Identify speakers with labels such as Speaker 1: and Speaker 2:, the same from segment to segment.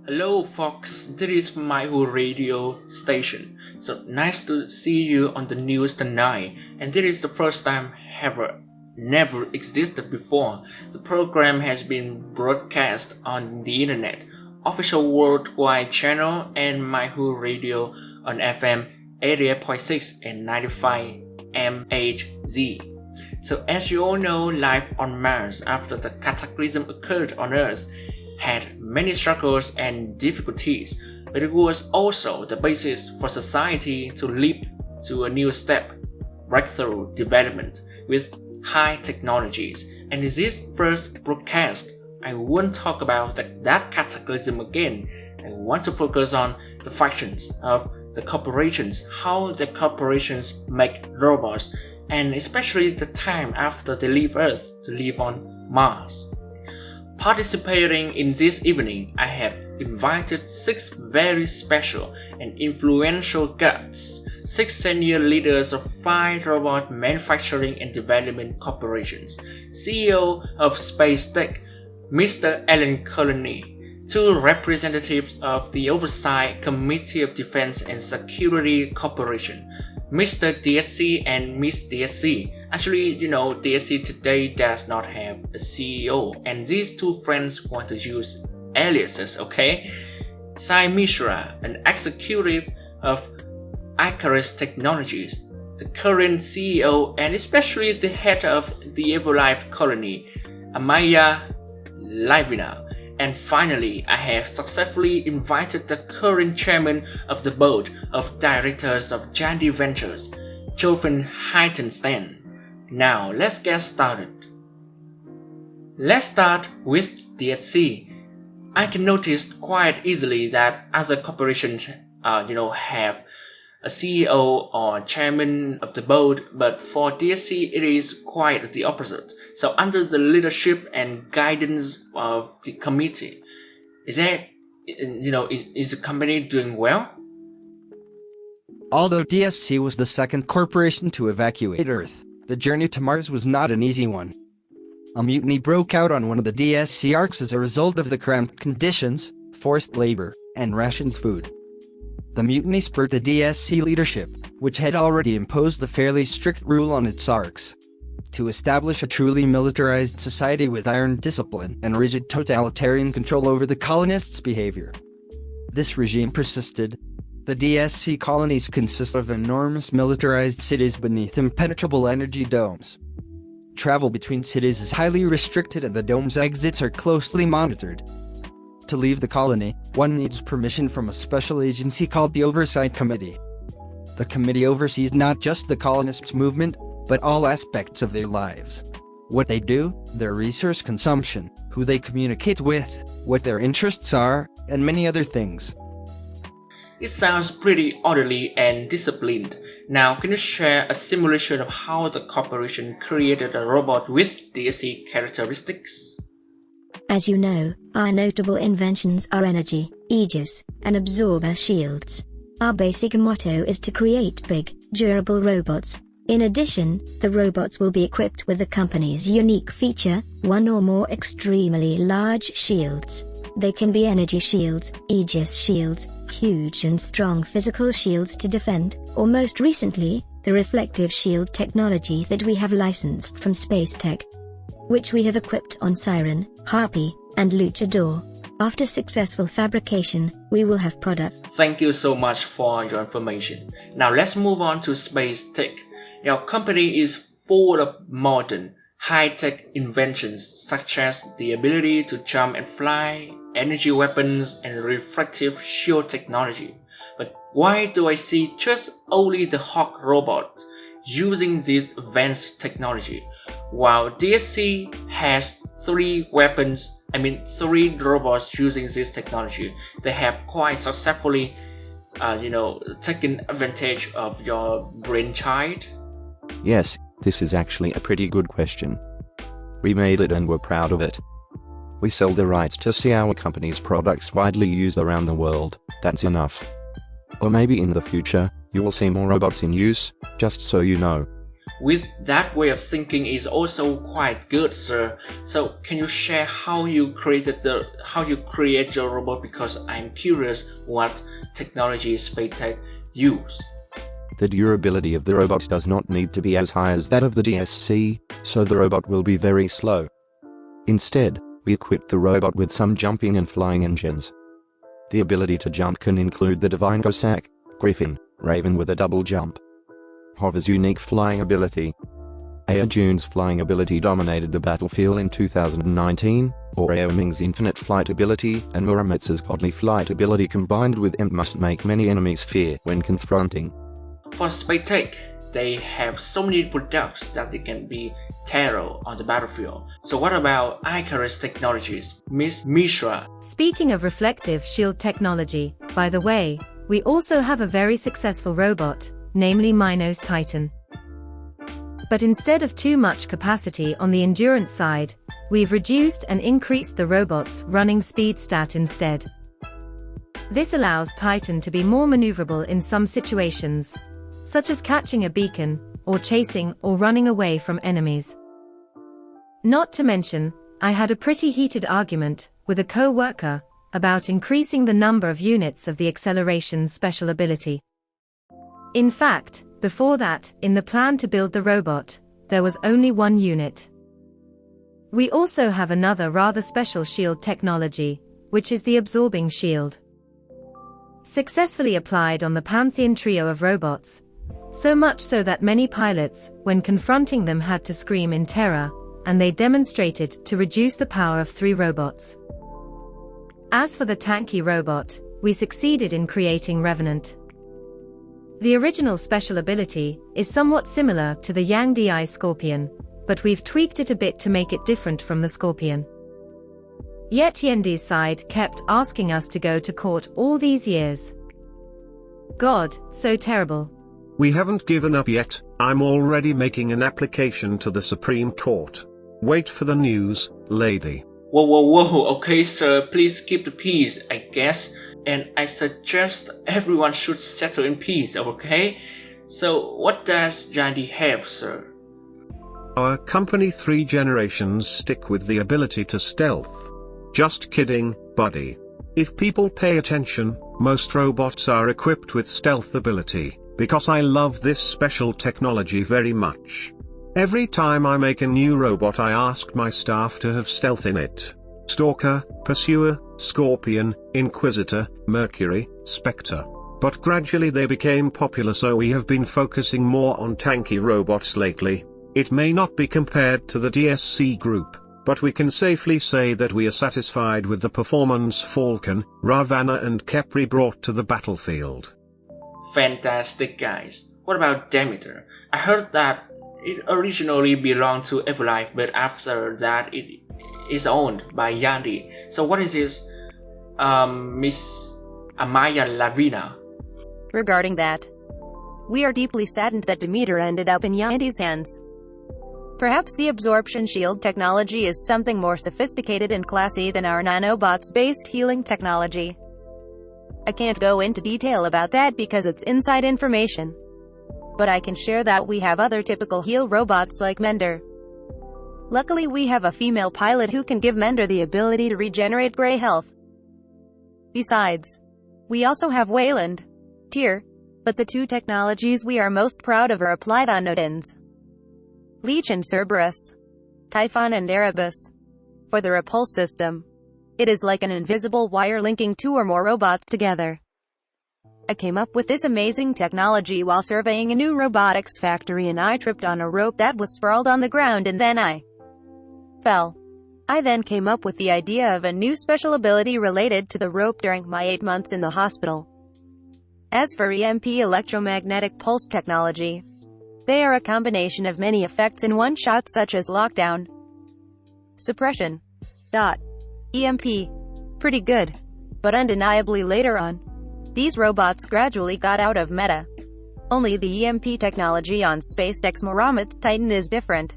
Speaker 1: Hello, folks. This is my radio station. So nice to see you on the news tonight. And this is the first time ever never existed before. The program has been broadcast on the internet, official worldwide channel, and my radio on FM 88.6 and 95 MHz. So as you all know, life on Mars after the cataclysm occurred on Earth had many struggles and difficulties, but it was also the basis for society to leap to a new step, breakthrough development with high technologies. And in this first broadcast, I won't talk about that cataclysm again. I want to focus on the functions of the corporations, how the corporations make robots, and especially the time after they leave Earth to live on Mars. Participating in this evening, I have invited 6 very special and influential guests, 6 senior leaders of 5 robot manufacturing and development corporations, CEO of Space Tech, Mr. Alan Colony, 2 representatives of the Oversight Committee of Defense and Security Corporation, Mr. DSC and Miss DSC. Actually, DSC today does not have a CEO, and these 2 friends want to use aliases, okay? Sai Mishra, an executive of Icarus Technologies, the current CEO and especially the head of the Everlife Colony, Amaya Livina. And finally, I have successfully invited the current chairman of the board of directors of Jandy Ventures, Joven Heitenstein. Now, let's get started. Let's start with DSC. I can notice quite easily that other corporations, have a CEO or chairman of the board, but for DSC, it is quite the opposite. So, under the leadership and guidance of the committee, is the company doing well?
Speaker 2: Although DSC was the second corporation to evacuate Earth, the journey to Mars was not an easy one. A mutiny broke out on one of the DSC arcs as a result of the cramped conditions, forced labor, and rationed food. The mutiny spurred the DSC leadership, which had already imposed a fairly strict rule on its arcs, to establish a truly militarized society with iron discipline and rigid totalitarian control over the colonists' behavior. This regime persisted. The DSC colonies consist of enormous militarized cities beneath impenetrable energy domes. Travel between cities is highly restricted and the dome's exits are closely monitored. To leave the colony, one needs permission from a special agency called the Oversight Committee. The committee oversees not just the colonists' movement, but all aspects of their lives. What they do, their resource consumption, who they communicate with, what their interests are, and many other things.
Speaker 1: It sounds pretty orderly and disciplined. Now, can you share a simulation of how the corporation created a robot with DSC characteristics?
Speaker 3: As you know, our notable inventions are energy, aegis, and absorber shields. Our basic motto is to create big, durable robots. In addition, the robots will be equipped with the company's unique feature, 1 or more extremely large shields. They can be energy shields, aegis shields, huge and strong physical shields to defend, or most recently, the reflective shield technology that we have licensed from Space Tech, which we have equipped on Siren, Harpy, and Luchador. After successful fabrication, we will have product.
Speaker 1: Thank you so much for your information. Now let's move on to Space Tech. Your company is full of modern, high-tech inventions such as the ability to jump and fly, energy weapons, and reflective shield technology. But why do I see just only the Hawk robot using this advanced technology, while DSC has 3 robots using this technology? They have quite successfully, taken advantage of your brainchild.
Speaker 4: Yes, this is actually a pretty good question. We made it and we're proud of it. We sold the rights to see our company's products widely used around the world. That's enough. Or maybe in the future, you will see more robots in use, just so you know.
Speaker 1: With that way of thinking is also quite good, sir. So can you share how you create your robot? Because I'm curious what technology SpaceTech use.
Speaker 4: The durability of the robot does not need to be as high as that of the DSC, so the robot will be very slow. Instead, we equipped the robot with some jumping and flying engines. The ability to jump can include the Divine Cossack, Griffin, Raven with a double jump. Hover's unique flying ability. Aojune's flying ability dominated the battlefield in 2019, or Aoming's infinite flight ability and Muramitsu's godly flight ability combined with imp must make many enemies fear when confronting.
Speaker 1: For SpaceTech, they have so many products that they can be terror on the battlefield. So what about Icarus Technologies, Miss Mishra?
Speaker 5: Speaking of reflective shield technology, by the way, we also have a very successful robot, namely Minos Titan. But instead of too much capacity on the endurance side, we've reduced and increased the robot's running speed stat instead. This allows Titan to be more maneuverable in some situations, such as catching a beacon, or chasing or running away from enemies. Not to mention, I had a pretty heated argument with a co-worker about increasing the number of units of the acceleration's special ability. In fact, before that, in the plan to build the robot, there was only one unit. We also have another rather special shield technology, which is the absorbing shield. Successfully applied on the Pantheon trio of robots, so much so that many pilots, when confronting them, had to scream in terror, and they demonstrated to reduce the power of 3 robots. As for the tanky robot, we succeeded in creating Revenant. The original special ability is somewhat similar to the Yang Di Scorpion, but we've tweaked it a bit to make it different from the Scorpion. Yet Yendi's side kept asking us to go to court all these years. God, so terrible.
Speaker 6: We haven't given up yet. I'm already making an application to the Supreme Court. Wait for the news, lady.
Speaker 1: Whoa, okay sir, please keep the peace, I guess. And I suggest everyone should settle in peace, okay? So what does Yandi have, sir?
Speaker 6: Our company 3 generations stick with the ability to stealth. Just kidding, buddy. If people pay attention, most robots are equipped with stealth ability, because I love this special technology very much. Every time I make a new robot I ask my staff to have stealth in it. Stalker, Pursuer, Scorpion, Inquisitor, Mercury, Spectre. But gradually they became popular, so we have been focusing more on tanky robots lately. It may not be compared to the DSC group, but we can safely say that we are satisfied with the performance Falcon, Ravana and Kepri brought to the battlefield.
Speaker 1: Fantastic, guys. What about Demeter? I heard that it originally belonged to Everlife, but after that it is owned by Yandi. So what is this, Miss Amaya Lavina?
Speaker 7: Regarding that, we are deeply saddened that Demeter ended up in Yandi's hands. Perhaps the absorption shield technology is something more sophisticated and classy than our nanobots-based healing technology. I can't go into detail about that because it's inside information. But I can share that we have other typical heal robots like Mender. Luckily we have a female pilot who can give Mender the ability to regenerate gray health. Besides, we also have Wayland, Tyr, but the 2 technologies we are most proud of are applied on Nodens, Leech and Cerberus, Typhon and Erebus. For the repulse system, it is like an invisible wire linking 2 or more robots together. I came up with this amazing technology while surveying a new robotics factory, and I tripped on a rope that was sprawled on the ground and then I fell. I then came up with the idea of a new special ability related to the rope during my 8 months in the hospital. As for EMP, electromagnetic pulse technology, they are a combination of many effects in one shot, such as lockdown, suppression, EMP. Pretty good. But undeniably later on, these robots gradually got out of meta. Only the EMP technology on SpaceX Muramit's Titan is different.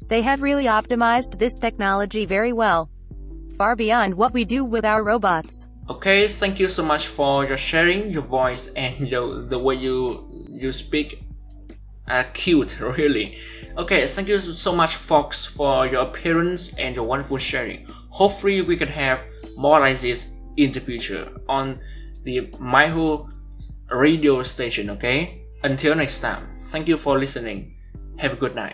Speaker 7: They have really optimized this technology very well, far beyond what we do with our robots.
Speaker 1: Okay, thank you so much for your sharing your voice and the way you speak cute, really. Okay, thank you so much, Fox, for your appearance and your wonderful sharing. Hopefully, we can have more like this in the future on the Maihu radio station. Okay, until next time, thank you for listening. Have a good night.